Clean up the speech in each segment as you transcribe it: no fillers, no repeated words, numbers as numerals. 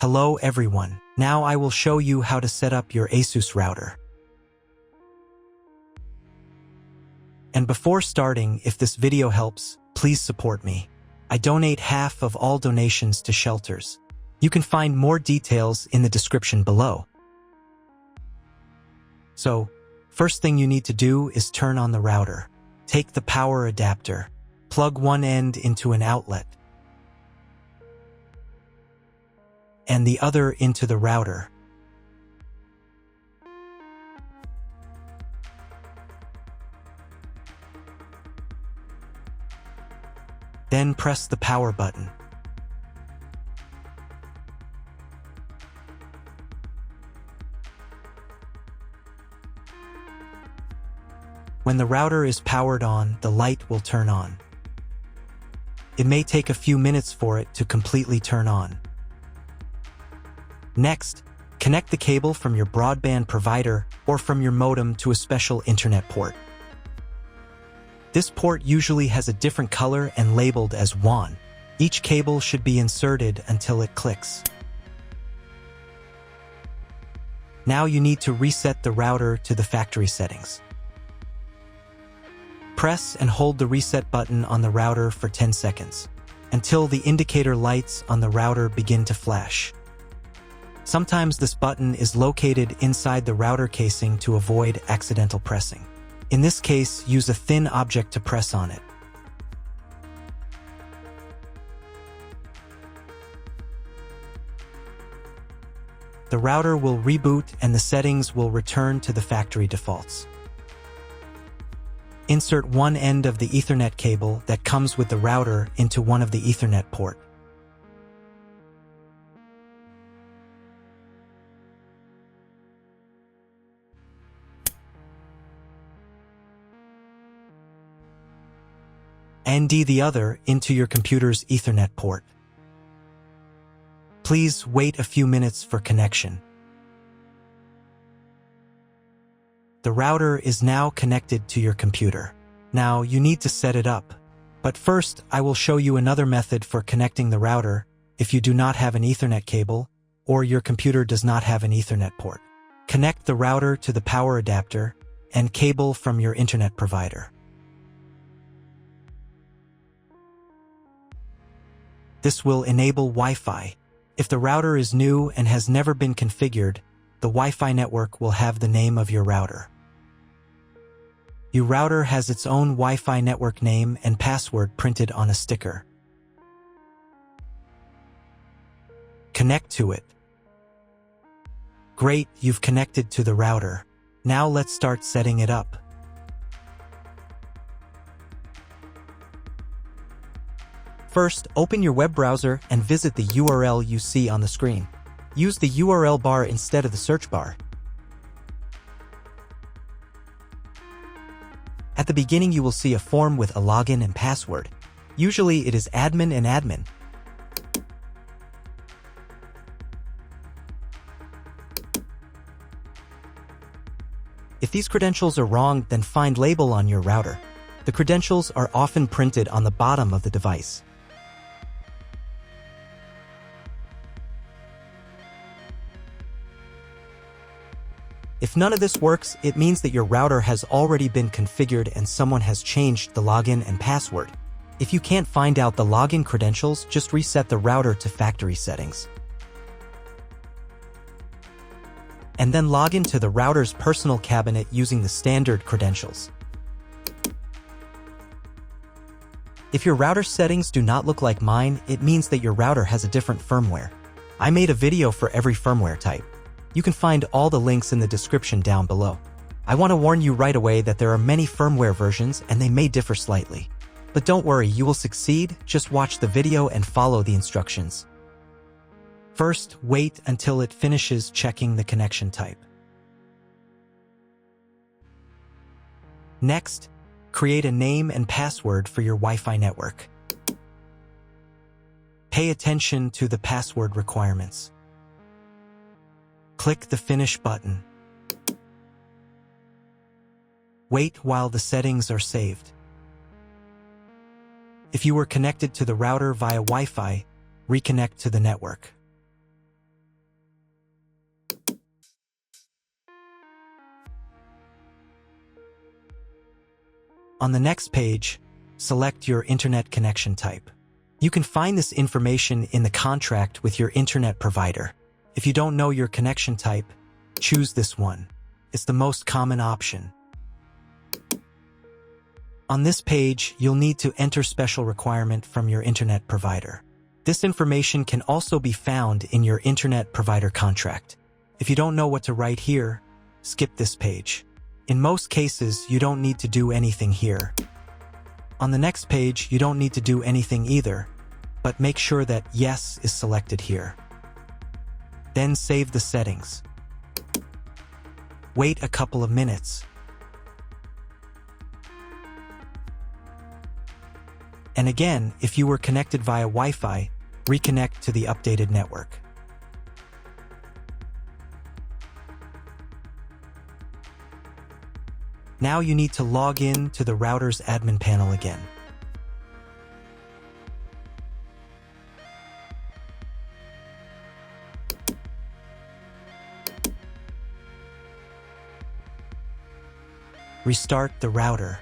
Hello everyone. Now I will show you how to set up your ASUS router. And before starting, if this video helps, please support me. I donate half of all donations to shelters. You can find more details in the description below. So, first thing you need to do is turn on the router. Take the power adapter. Plug one end into an outlet and the other into the router. Then press the power button. When the router is powered on, the light will turn on. It may take a few minutes for it to completely turn on. Next, connect the cable from your broadband provider or from your modem to a special internet port. This port usually has a different color and labeled as WAN. Each cable should be inserted until it clicks. Now you need to reset the router to the factory settings. Press and hold the reset button on the router for 10 seconds, until the indicator lights on the router begin to flash. Sometimes this button is located inside the router casing to avoid accidental pressing. In this case, use a thin object to press on it. The router will reboot and the settings will return to the factory defaults. Insert one end of the Ethernet cable that comes with the router into one of the Ethernet port. And the other into your computer's Ethernet port. Please wait a few minutes for connection. The router is now connected to your computer. Now you need to set it up. But first, I will show you another method for connecting the router if you do not have an Ethernet cable or your computer does not have an Ethernet port. Connect the router to the power adapter and cable from your internet provider. This will enable Wi-Fi. If the router is new and has never been configured, the Wi-Fi network will have the name of your router. Your router has its own Wi-Fi network name and password printed on a sticker. Connect to it. Great, you've connected to the router. Now let's start setting it up. First, open your web browser and visit the URL you see on the screen. Use the URL bar instead of the search bar. At the beginning, you will see a form with a login and password. Usually, it is admin and admin. If these credentials are wrong, then find label on your router. The credentials are often printed on the bottom of the device. If none of this works, it means that your router has already been configured and someone has changed the login and password. If you can't find out the login credentials, just reset the router to factory settings. And then log into the router's personal cabinet using the standard credentials. If your router settings do not look like mine, it means that your router has a different firmware. I made a video for every firmware type. You can find all the links in the description down below. I want to warn you right away that there are many firmware versions and they may differ slightly. But don't worry, you will succeed. Just watch the video and follow the instructions. First, wait until it finishes checking the connection type. Next, create a name and password for your Wi-Fi network. Pay attention to the password requirements. Click the Finish button. Wait while the settings are saved. If you were connected to the router via Wi-Fi, reconnect to the network. On the next page, select your internet connection type. You can find this information in the contract with your internet provider. If you don't know your connection type, choose this one. It's the most common option. On this page, you'll need to enter special requirement from your internet provider. This information can also be found in your internet provider contract. If you don't know what to write here, skip this page. In most cases, you don't need to do anything here. On the next page, you don't need to do anything either, but make sure that Yes is selected here. Then save the settings. Wait a couple of minutes. And again, if you were connected via Wi-Fi, reconnect to the updated network. Now you need to log in to the router's admin panel again. Restart the router.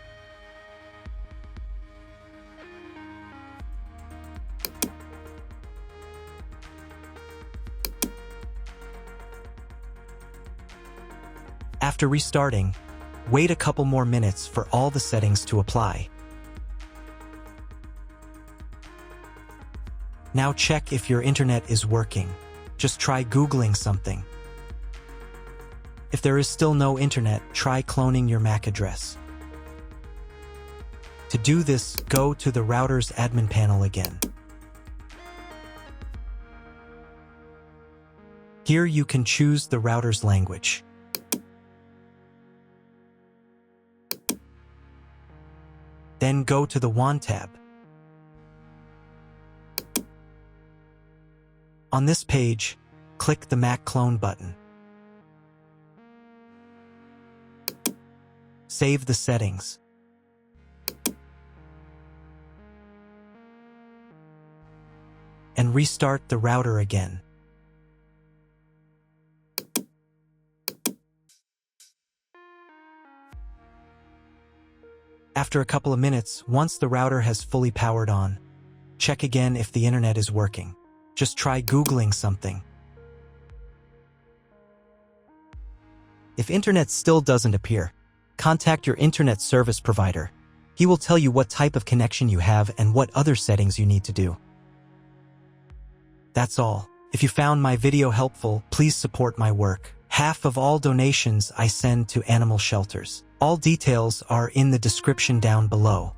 After restarting, wait a couple more minutes for all the settings to apply. Now check if your internet is working. Just try Googling something. If there is still no internet, try cloning your MAC address. To do this, go to the router's admin panel again. Here you can choose the router's language. Then go to the WAN tab. On this page, click the MAC clone button. Save the settings. And restart the router again. After a couple of minutes, once the router has fully powered on, check again if the internet is working. Just try Googling something. If internet still doesn't appear, contact your internet service provider. He will tell you what type of connection you have and what other settings you need to do. That's all. If you found my video helpful, please support my work. Half of all donations I send to animal shelters. All details are in the description down below.